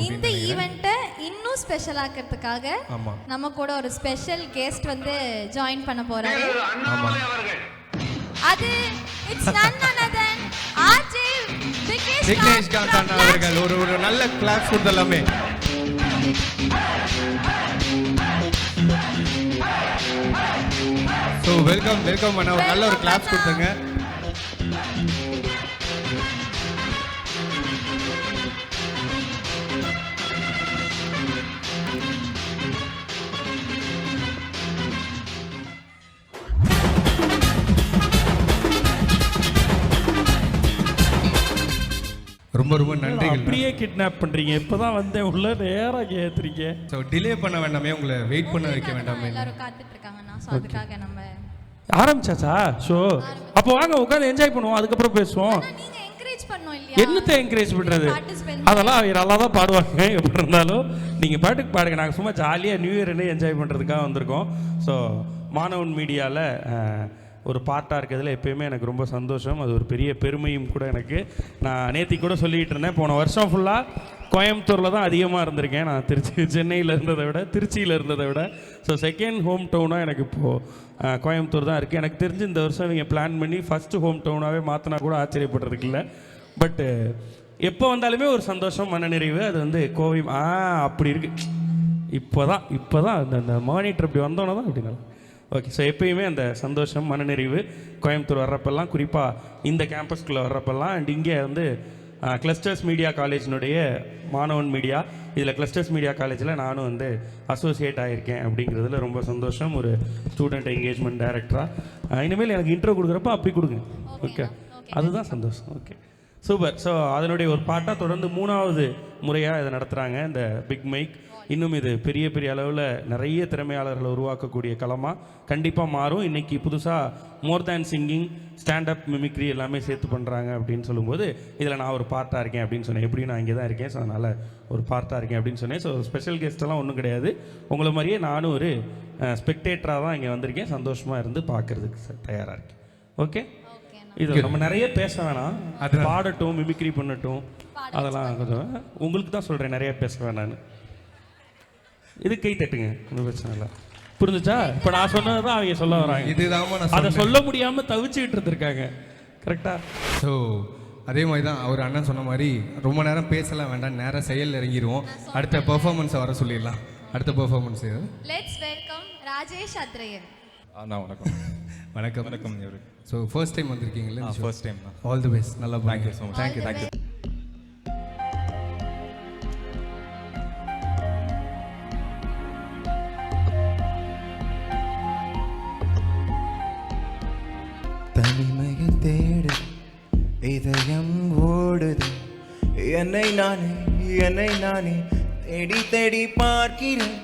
இந்த ஈவெண்ட்டை இன்னும் ஸ்பெஷல் ஆக்கிறதுக்காக நம்ம கூட ஒரு ஸ்பெஷல் கெஸ்ட் வந்து ஜாயின் பண்ண போறாரு. அது it's none other than RJ Vigneshkanth அண்ணா அவர்கள். ஒரு நல்ல கிளாப்ஸ் கொடுத்தலாமே. ஸோ வெல்கம் அண்ணா, ஒரு நல்ல ஒரு கிளாப்ஸ் கொடுத்துங்க. ரொம்ப நன்றிகள். அப்படியே கிட்னாப் பண்றீங்க. இப்பதான் வந்தேன் உள்ள நேரா கேத்துறீங்க. சோ டிலே பண்ண வேண்டாமே, உங்களை வெயிட் பண்ண வைக்க வேண்டாமே. எல்லாரும் காத்துட்டு இருக்காங்கண்ணா. சோ அதுக்காக நம்ம ஆரம்பிச்சாச்சா ஷோ? அப்போ வாங்க உட்கார்ந்து என்ஜாய் பண்ணுவோம், அதுக்கப்புறம் பேசுவோம். நீங்க என்கரேஜ் பண்ணனும் இல்லையா? என்னத்தை என்கரேஜ் பண்றது? அதெல்லாம் அவங்க நல்லா தான் பாடுவாங்க. எப்படி இருந்தாலும் நீங்க பாட்டுக்கு பாடுங்க. நாங்கள் சும்மா ஜாலியாக நியூ இயர் என்ஜாய் பண்ணுறதுக்காக வந்திருக்கோம். ஸோ மாணவன் மீடியாவில் ஒரு பார்ட்டாக இருக்கிறதுல எப்பயுமே எனக்கு ரொம்ப சந்தோஷம். அது ஒரு பெரிய பெருமையும் கூட எனக்கு. நான் நேற்று கூட சொல்லிகிட்டு இருந்தேன், போன வருஷம் ஃபுல்லாக கோயம்புத்தூரில் தான் அதிகமாக இருந்திருக்கேன். நான் சென்னையில் இருந்ததை விட, திருச்சியில் இருந்ததை விட. ஸோ செகண்ட் ஹோம் டவுனாக எனக்கு இப்போது கோயம்புத்தூர் தான் இருக்குது. எனக்கு தெரிஞ்சு இந்த வருஷம் நீங்கள் பிளான் பண்ணி ஃபஸ்ட்டு ஹோம் டவுனாகவே மாற்றினா கூட ஆச்சரியப்படுறதுக்கு இல்லை. பட்டு எப்போ வந்தாலுமே ஒரு சந்தோஷம், மனநிறைவு. அது வந்து கோவை அப்படி இருக்குது. இப்போ தான் அந்த மானிட்டர் இப்படி வந்தோன்னே தான் அப்படின்னா ஓகே. ஸோ எப்பயுமே அந்த சந்தோஷம், மனநிறைவு கோயம்புத்தூர் வர்றப்பெல்லாம், குறிப்பாக இந்த கேம்பஸ்குள்ளே வர்றப்பெல்லாம். அண்ட் இங்கே வந்து கிளஸ்டர்ஸ் மீடியா காலேஜினுடைய மாணவன் மீடியா, இதில் கிளஸ்டர்ஸ் மீடியா காலேஜில் நானும் வந்து அசோசியேட் ஆகியிருக்கேன். அப்படிங்கிறதுல ரொம்ப சந்தோஷம். ஒரு ஸ்டூடெண்ட் என்கேஜ்மெண்ட் டைரக்டராக இனிமேல் எனக்கு இன்ட்ரோ கொடுக்குறப்ப அப்படி கொடுங்க. ஓகே, அதுதான் சந்தோஷம். Okay, super. ஸோ அதனுடைய ஒரு பாட்டாக தொடர்ந்து 3வது முறையாக இதை நடத்துகிறாங்க இந்த பிக் மைக். இன்னும் இது பெரிய பெரிய அளவில் நிறைய திறமையாளர்களை உருவாக்கக்கூடிய களமாக கண்டிப்பாக மாறும். இன்றைக்கி புதுசாக மோர் தேன் சிங்கிங், ஸ்டாண்டப், மிமிக்ரி எல்லாமே சேர்த்து பண்ணுறாங்க அப்படின்னு சொல்லும்போது இதில் நான் ஒரு பார்ட்டாக இருக்கேன் அப்படின்னு சொன்னேன். எப்படி நான் இங்கே தான் இருக்கேன், ஸோ அதனால் ஒரு பார்ட்டாக இருக்கேன் அப்படின்னு சொன்னேன். ஸோ ஸ்பெஷல் கெஸ்ட்டெல்லாம் ஒன்றும் கிடையாது. உங்களை மாதிரியே நானும் ஒரு ஸ்பெக்டேட்டராக தான் இங்கே வந்திருக்கேன். சந்தோஷமாக இருந்து பார்க்குறதுக்கு தயாராக இருக்கேன். ஓகே, இது நம்ம நிறைய பேச வேணாம், அது பாடட்டும், மிமிக்ரி பண்ணட்டும், அதெல்லாம் கொஞ்சம் உங்களுக்கு தான் சொல்கிறேன், நிறைய பேச வேணான்னு. இது கை தட்டுங்க, ஒன்றும் பிரச்சனை இல்லை. புரிஞ்சுச்சா? இப்போ நான் சொன்னது தான் அவங்க சொல்ல வராங்க. இதுதான் அதை சொல்ல முடியாமல் தவிச்சுக்கிட்டு இருந்திருக்காங்க. கரெக்டாக? ஸோ அதே மாதிரி தான் அவர் அண்ணன் சொன்ன மாதிரி ரொம்ப நேரம் பேசலாம் வேண்டாம், நேரம் செயல் இறங்கிடுவோம். அடுத்த பெர்ஃபார்மன்ஸை வர சொல்லிடலாம். அடுத்த பெர்ஃபார்மன்ஸ் லெட்ஸ் வெல்கம் ராஜேஷ் அத்ரேயன். வணக்கம். வணக்கம். வணக்கம். ஸோ ஃபர்ஸ்ட் டைம் வந்திருக்கீங்களா? First time. All the best. நல்லா தேங்க்யூ ஸோ மச். தேங்க்யூ. தனிமையை தேடு இதயம் ஓடுது, என்னை நானே தேடி தேடி பார்க்கிறேன்,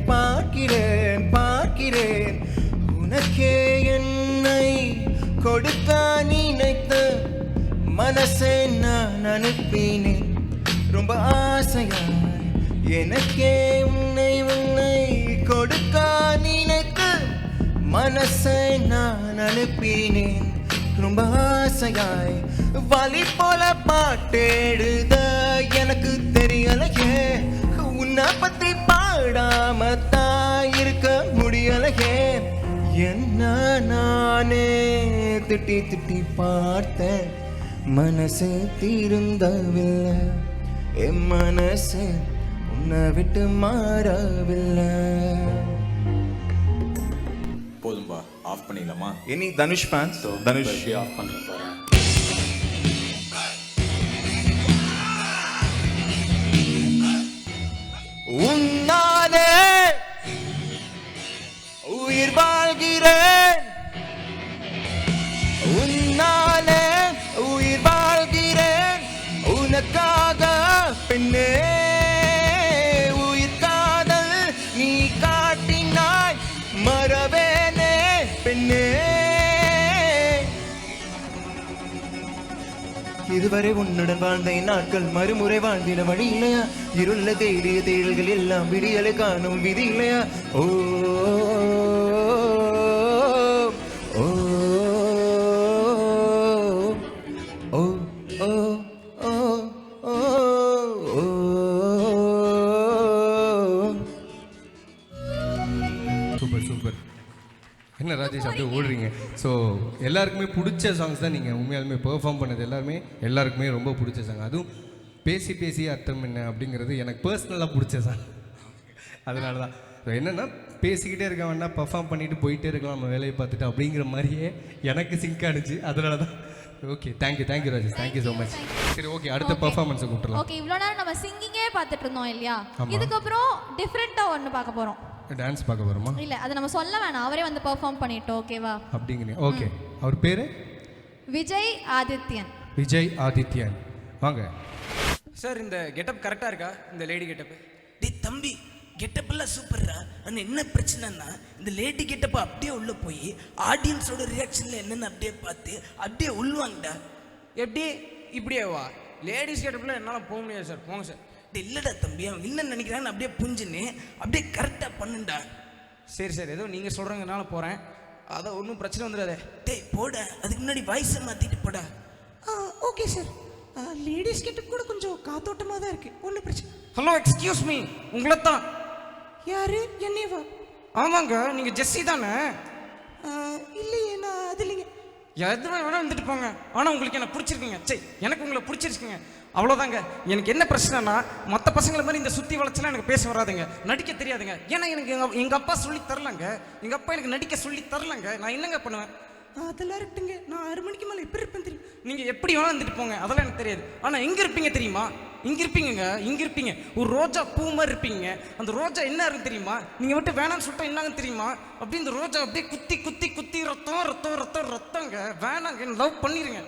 பார்க்கிறேன். உனக்கே என்னை கொடுக்க நினைத்த மனசை நான் அனுப்பினேன் ரொம்ப ஆசையாய். எனக்கே உன்னை கொடுக்க நினைத்த மனசை நான் அனுப்பினேன் ரொம்ப ஆசையாய். வலி போல பாட்டெழுத எனக்கு தெரியலையே, உன்னை பத்தி பாடாம தான் இருக்க முடியலையே. என்ன நானே திட்டி பார்த்தேன், மனசு திருந்தவில்லை, என் மனசு உன்னை விட்டு மாறவில்லை. போதும்பா, ஆஃப் பண்ணிடலாமா? இனி தனுஷ் ஃபேன்ஸ், தனுஷ் ஆஃப் பண்ண போகிறேன். உன்னாலே உயிர் வாழ்கிறேன், உன்னாலே உயிர் வாழ்கிறேன், உனக்காக பெண்ணே. உயிர் காதல் நீ காட்டினாய், மறவேனே பெண்ணே. இதுவரை உன்னுடன் வாழ்ந்த நாட்கள் மறுமுறை வாழ்ந்திட வழி இல்லையா? இருள தேடிய தேடல்கள் எல்லாம் விடியலை காணும் விதி இல்லையா? ஓ ஓ ஓ ஓ ஓ என்ன ராஜேஷ் அப்படியே ஓடுறீங்க. ஸோ எல்லாருக்குமே பிடிச்ச சாங்ஸ் தான் நீங்கள் உண்மையாலுமே பெர்ஃபார்ம் பண்ணது எல்லாருக்குமே ரொம்ப பிடிச்ச சாங். அதுவும் பேசி பேசி அர்த்தம் என்ன அப்படிங்கிறது எனக்கு பர்சனலாக பிடிச்ச சாங். அதனால தான் என்னென்னா பேசிக்கிட்டே இருக்க வேண்டாம், பர்ஃபார்ம் பண்ணிட்டு போயிட்டே இருக்கலாம் நம்ம வேலையை பார்த்துட்டு அப்படிங்கிற மாதிரியே எனக்கு சிங்க் ஆனிச்சு. அதனால தான் okay. Thank you Rajesh, thank you so much. சரி ஓகே, அடுத்த பர்ஃபார்மன்ஸை கூப்பிடலாம். ஓகே, இவ்வளோ நேரம் நம்ம சிங்கிங்கே பார்த்துட்டு இருந்தோம் இல்லையா? இதுக்கப்புறம் டிஃப்ரெண்ட்டாக ஒன்று பார்க்க போகிறோம். டான்ஸ் பார்க்க போகிறோமா? இல்லை, அதை நம்ம சொல்ல வேணாம், அவரே வந்து பெர்ஃபார்ம் பண்ணிட்டோம். ஓகேவா? அப்படிங்கிறீங்க. ஓகே, அவர் பேர் விஜய் ஆதித்யன். விஜய் ஆதித்யன், வாங்க சார். இந்த கெட்டப் கரெக்டாக இருக்கா? இந்த லேடி கெட்டப்? டேய் தம்பி, கெட்டப்பெல்லாம் சூப்பர்ரா. ஆனால் என்ன பிரச்சனைன்னா இந்த லேடி கெட்டப்பை அப்படியே உள்ளே போய் ஆடியன்ஸோட ரியாக்ஷனில் என்னென்னு அப்படியே பார்த்து அப்படியே உள்வாங்கடா. எப்படி இப்படியே வா? லேடிஸ் கெட்டப்பில் என்னால் போக முடியாது சார், போங்க சார். டே இல்லைடா தம்பி, அவங்க என்ன நினைக்கிறான்னு அப்படியே புரிஞ்சுன்னு அப்படியே கரெக்டாக பண்ணுண்டா. சரி சார், ஏதோ நீங்கள் சொல்கிறதுனால போகிறேன், அதான் ஒன்றும் பிரச்சனை வந்துடாதே. டேய் போட, அதுக்கு முன்னாடி வாய்ஸை மாற்றிட்டு போடா. ஓகே சார், லேடிஸ் கெட்டப் கூட கொஞ்சம் காத்தோட்டமாக தான் இருக்குது, ஒன்றும் பிரச்சனை. ஹலோ, எக்ஸ்கியூஸ் மீ, உங்களை தான். யாரு? என்னேவா? ஆமாங்க, நீங்கள் ஜெஸ்ஸி தானே? இல்லையே, நான் அது இல்லைங்க. எது வேணால் வந்துட்டு போங்க, ஆனால் உங்களுக்கு என்ன பிடிச்சிருக்குங்க. சரி, எனக்கு உங்களை பிடிச்சிருக்குங்க, அவ்வளோதாங்க. எனக்கு என்ன பிரச்சனைனா, மற்ற பசங்களை மாதிரி இந்த சுற்றி வளர்ச்சலாம் எனக்கு பேச வராதுங்க, நடிக்க தெரியாதுங்க. ஏன்னா எனக்கு எங்கள் அப்பா சொல்லி தரலங்க, எங்கள் அப்பா எனக்கு நடிக்க சொல்லி தரலங்க. நான் என்னங்க பண்ணுவேன்? அதெல்லாம் இருக்கட்டுங்க, நான் 6 மணிக்கு மேலே எப்படி இருப்பேன் தெரியும். நீங்கள் எப்படி வேணால் வந்துட்டு போங்க, அதெல்லாம் எனக்கு தெரியாது. ஆனால் எங்கே இருப்பீங்க தெரியுமா? இங்கே இருப்பீங்க, இங்கே இருப்பீங்க. ஒரு ரோஜா பூ மாதிரி இருப்பீங்க. அந்த ரோஜா என்ன இருக்கு தெரியுமா? நீங்கள் விட்டு வேணான்னு சொல்லிட்டா என்னங்க தெரியுமா? அப்படி இந்த ரோஜா அப்படியே குத்தி குத்தி குத்தி ரத்தம் ரத்தம் ரத்தம் ரத்தங்க. வேணாங்க, லவ் பண்ணிடுங்க.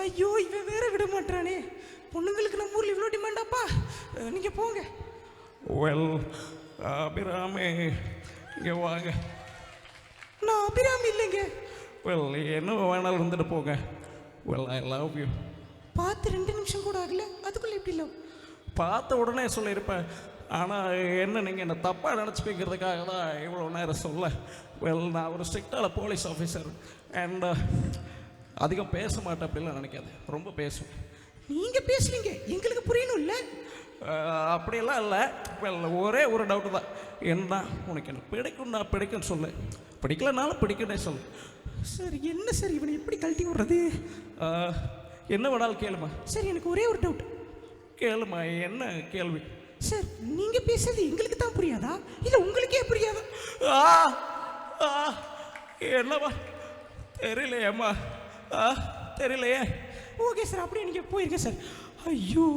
ஐயோ, இவன் வேற விட மாட்டானே. பொண்ணுங்களுக்கு நம்ம ஊரில் இவ்வளோ டிமாண்டாப்பா. நீங்கள் போங்க. வெல், அபிராமி இங்கே வாங்க. நான் அபிராமி இல்லைங்க. வெல், என்ன வேணாலும் இருந்துட்டு போங்க. Well, I love you. பார்த்து 2 நிமிஷம் கூட ஆகல, அதுக்குள்ளே எப்படி லவ்? பார்த்த உடனே சொல்லியிருப்பேன், ஆனால் என்ன நீங்கள் என்ன தப்பாக நினச்சிப்பீங்கிறதுக்காக தான் இவ்வளோ நேரம் சொல்ல. வெல், நான் ஒரு ஸ்ட்ரிக்டான போலீஸ் ஆஃபீஸர் அண்ட் அதிகம் பேச மாட்டேன் அப்படிலாம் நினைக்காது, ரொம்ப பேசுவேன். நீங்கள் பேசுவீங்க, எங்களுக்கு புரியணும் இல்லை? அப்படியெல்லாம் இல்லை. வெல், ஒரே ஒரு டவுட்டு தான். என்ன உனக்கு என்ன பிடிக்கும்னா பிடிக்கும்னு சொல்லு, பிடிக்கலனாலும் பிடிக்குன்னே சொல்லு. சார் என்ன சார், இவனை எப்படி கழட்டி விடுறது? என்ன வேணாலும் கேளுமா. சார் எனக்கு ஒரே ஒரு டவுட். கேளுமா, என்ன கேள்வி? சார் நீங்கள் பேசுறது எங்களுக்கு தான் புரியாதா, இல்லை உங்களுக்கே புரியாதா? என்னவா தெரியலையேம்மா, தெரியலையே. ஓகே சார், அப்படியே நீங்கள் போயிருங்க சார். ஐயோ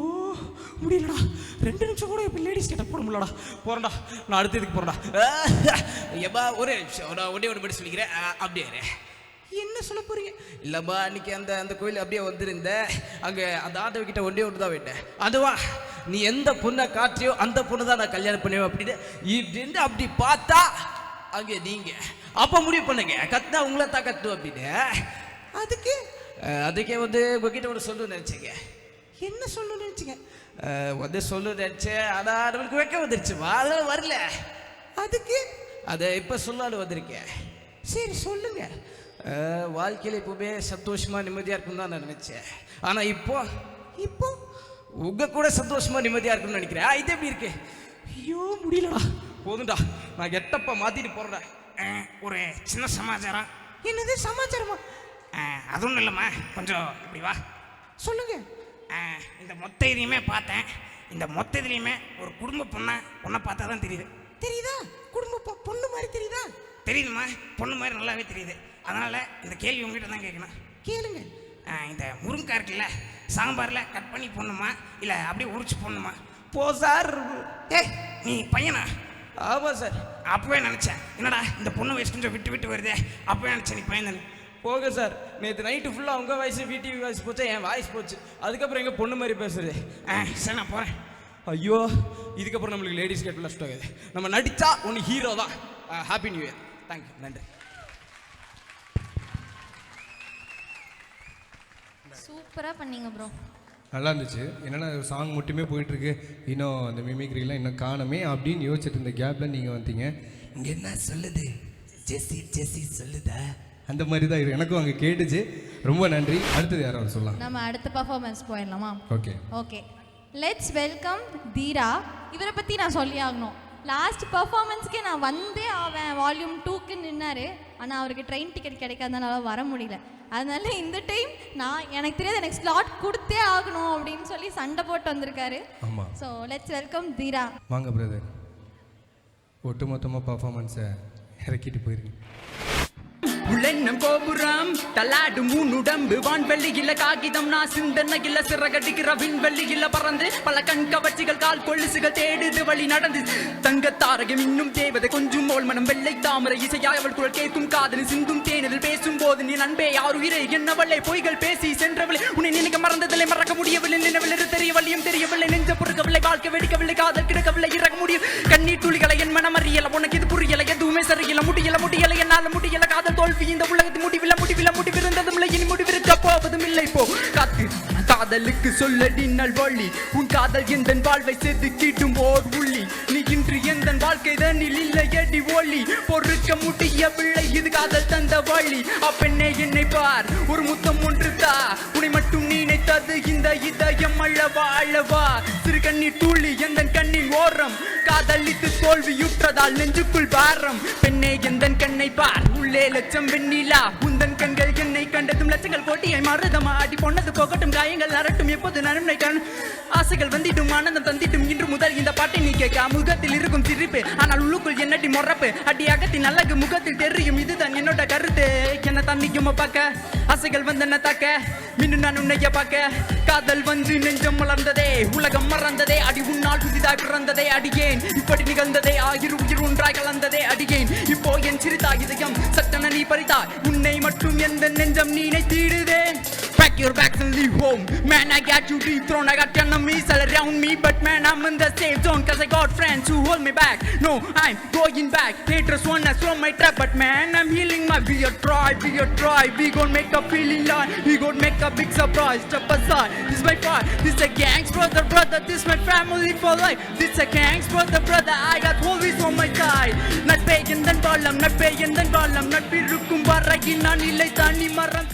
முடியலடா, 2 நிமிஷம் கூட இப்போ லேடிஸ் கிட்ட போட முடியலடா. போகிறேன்டா, நான் அடுத்த இதுக்கு போகிறேன்டா. ஏப்பா ஒரே நிமிஷம், நான் ஒன்றே ஒன்று படி சொல்லிக்கிறேன். அப்படியே என்ன சொல்ல போறீங்க? இல்லைப்பா, அன்றைக்கி அந்த கோயில் அப்படியே வந்திருந்த அங்கே அந்த ஆட்டோக்கிட்ட ஒன்றே ஒன்று தான் வேண்டேன். அதுவா, நீ எந்த பொண்ணை காட்டியோ அந்த பொண்ணு தான் நான் கல்யாணம் பண்ணுவேன் அப்படின்னு இப்படின்னு அப்படி பார்த்தா அங்கே நீங்கள் அப்போ முடிவு பண்ணுங்க, கட்டினா உங்களை தான் கட்டுவோம் அப்படின்னு. அதுக்கே வந்து உங்ககிட்ட ஒன்று சொல்லணும்னு நினச்சிங்க. என்ன சொல்லணும்னு நினச்சிங்க? வந்து சொல்லணும்னு நினச்சேன், ஆனால் நம்மளுக்கு வைக்க வந்துருச்சுமா, அதெல்லாம் வரல. அதுக்கு அதை இப்போ சொல்லாலும் வந்திருக்கேன். சரி சொல்லுங்க. வாழ்க்கையில் எப்பவுமே சந்தோஷமாக நிம்மதியாக இருக்குன்னு தான் நான் நினச்சேன். ஆனால் இப்போ உங்கள் கூட சந்தோஷமாக நிம்மதியாக இருக்குன்னு நினைக்கிறேன். இது எப்படி இருக்கு? ஐயோ முடியலடா. போதும்டா, நான் கெட்டப்பா மாற்றிட்டு போகிறேன்டா. ஒரு சின்ன சமாச்சாரம். என்னது சமாச்சாரமா? அது ஒன்றும் இல்லைம்மா, கொஞ்சம் இப்படி வா. சொல்லுங்க. இந்த மொத்த இதையுமே பார்த்தேன். இந்த மொத்த இதுலேயுமே ஒரு குடும்ப பொண்ணை பார்த்தா தான் தெரியுது. தெரியுதா? குடும்ப பொண்ணு மாதிரி தெரியுதா? தெரியுதுமா, பொண்ணு மாதிரி நல்லாவே தெரியுது. அதனால் இந்த கேள்வி உங்ககிட்ட தான் கேட்கணும். கேளுங்க. இந்த முருங்கைக்காய் இருக்குல்ல, சாம்பாரில் கட் பண்ணி போடணுமா இல்லை அப்படியே உரிச்சு போடணுமா? போ சார். நீ பையனா? ஆமாம் சார். அப்பவே நினச்சேன், என்னடா இந்த பொண்ணு வயசு கொஞ்சம் விட்டு விட்டு வருதே, அப்பவே நினச்சேன் நீ பையன் தானே. போக சார், நேற்று நைட்டு ஃபுல்லாக உங்கள் வாய்ஸ் விடிவி வாய்ஸ் போச்சு, என் வாய்ஸ் போச்சு. அதுக்கப்புறம் எங்கள் பொண்ணு மாதிரி பேசுறது. சரி நான் போகிறேன். ஐயோ, இதுக்கப்புறம் நம்மளுக்கு லேடிஸ் கேட் ப்ளஸ் ஆகுது. நம்ம நடித்தா ஒன்று ஹீரோ தான். Happy new year. தேங்க்யூ, நன்றி. சூப்பராக பண்ணீங்க ப்ரோ. நல்லா இருந்துச்சு. என்னென்னா சாங் மட்டுமே போயிட்டுருக்கு, இன்னும் அந்த மிமிக்ரிலாம் இன்னும் காணமே அப்படின்னு யோசிச்சுட்டு இருந்த கேப்பில் நீங்கள் வந்தீங்க. இங்கே என்ன சொல்லுது? ஜெஸ்ஸி சொல்லுதா? அந்த மாதிரி தான் எனக்கும் அங்கே கேட்டுச்சு. ரொம்ப நன்றி. அடுத்தது யாராவது சொல்லலாம்? நம்ம அடுத்த பர்ஃபார்மன்ஸ் போயிடலாமா? ஓகே ஓகே, லெட்ஸ் வெல்கம் தீரா. இவரை பற்றி நான் சொல்லி ஆகணும். லாஸ்ட் பர்ஃபார்மன்ஸ்க்கே நான் வந்தே ஆவேன் வால்யூம் 2க்கு நின்னாரு. ஆனால் அவருக்கு ட்ரெயின் டிக்கெட் கிடைக்காதனால வர முடியல. அதனால இந்த டைம் எனக்கு தெரியாது, எனக்கு ஸ்லாட் கொடுத்தே ஆகணும் அப்படின்னு சொல்லி சண்டை போட்டு வந்திருக்காரு. ஆமாம். ஸோ லெட்ஸ் வெல்கம் தீரா. வாங்க பிரதர், ஒட்டுமொத்தமாக பர்ஃபார்மன்ஸை இறக்கிட்டு போயிருங்க. உள்ளெண்ணம் கோபுரம் தள்ளாடும் உடம்பு வான்வெளியில காகிதம் நான் சிந்தனையில சிறகடிக்கிற விண்வெளியில பறந்து பல கண் கவர்ச்சிகள் கால் கொலுசுகள் தேடுது வழி நடந்து தங்க தாரகம் இன்னும் தேவதை கொஞ்சம் மோல் மனம் வெள்ளை தாமரை இசையாய் அவள் குரல் கேட்கும் காதலி சிந்தும் தேனில் பேசும் போது நீ நண்பே யார் உயிரை என்னவளை பொய்கள் பேசி சென்றவளை உன்னை நினைக்க மறந்ததில்லை மறக்க முடியவில்லை நினைவில் தெரியவள்ளியும் தெரியவில்லை நெஞ்ச பொறுக்கவில்லை வாழ்க்கை வெடிக்கவில்லை காதல் கிடக்கவில்லை இறக்க முடியும் கண்ணீர் துளிகளை என் மனம் அறியல உனக்கு இது புரியல எதுவுமே சரியில்லை முடியல என்னால முடியல காதல் தோல்வி இந்த உலகத்து முடிவிருந்ததும் இல்லை இனி முடிவிருக்க போவதும் இல்லை போ காத்து காதலுக்கு சொல்லடி நல்வழி உன் காதல் எந்த வாழ்வை செதுக்கிட்டும் ஓர் உள்ளி நீ இன்று எந்த வாழ்க்கை தண்ணில் இல்லை அடி ஒளி பொறுக்க முடியவில்லை இது காதல் தந்த வழி அப்பெண்ணே என்னை பார் ஒரு முத்தம் ஒன்று தா உன்னை மட்டும் நினைத்தது இந்த இதயம் அழவா சிறு கண்ணீர் துளி எந்த கண்ணின் ஓரம் காதலித்து தோல்வியுற்றதால் நெஞ்சுக்குள் பாரம் பெண்ணே எந்த கண்ணை பார் உள்ளே லட்சம் வெண்ணிலா உந்தன் கண்கள் என்னை கண்டதும் லட்சங்கள் கோட்டியை மருதமா அடி பொன்னது போகட்டும் காயங்கள் அரட்டும் எப்போது நன்மை கண் ஆசைகள் வந்திட்டும் ஆனந்தம் தந்திட்டும் இன்று முதல் இந்த பாட்டை நீ கேட்க முகத்தில் இருக்கும் சிரிப்பு ஆனால் உள்ளுக்குள் என்னடி மொறப்பு அடி அகத்தின் அழகு முகத்தில் தெரியும் இதுதான் என்னோட கருத்து என்ன தண்ணிக்குமா பார்க்க ஆசைகள் வந்தன தாக்க மீண்டும் நான் உன்னைய பார்க்க காதல் வந்து நெஞ்சம் மலர்ந்ததே உலகம் மறந்ததே அடி உன்னால் புதிதாய் பிறந்ததே அடியேன் இப்படி நிகழ்ந்ததே ஆகிரு உயிர் ஒன்றாய் கலந்ததே அடியேன் இப்போ என் சிறுதா இதயம் சட்டன நீ பறித்தாய் உன்னை மட்டும் எந்த நெஞ்சம் நீனை தீடுதே Pack your bags and leave home Man, I got you dethroned I got enemies all around me But man, I'm in the safe zone Cause I got friends who hold me back No, I'm going back Haters wanna throw my trap But man, I'm healing my We gon' make a feeling line We gon' make a big surprise Step aside, this my part This a gangs brother This my family for life This a gangs brother I got always on my side நட்பே எந்தன் பாலம் நட்பிருக்கும் வரையில் நான் இல்லை தனி மரம்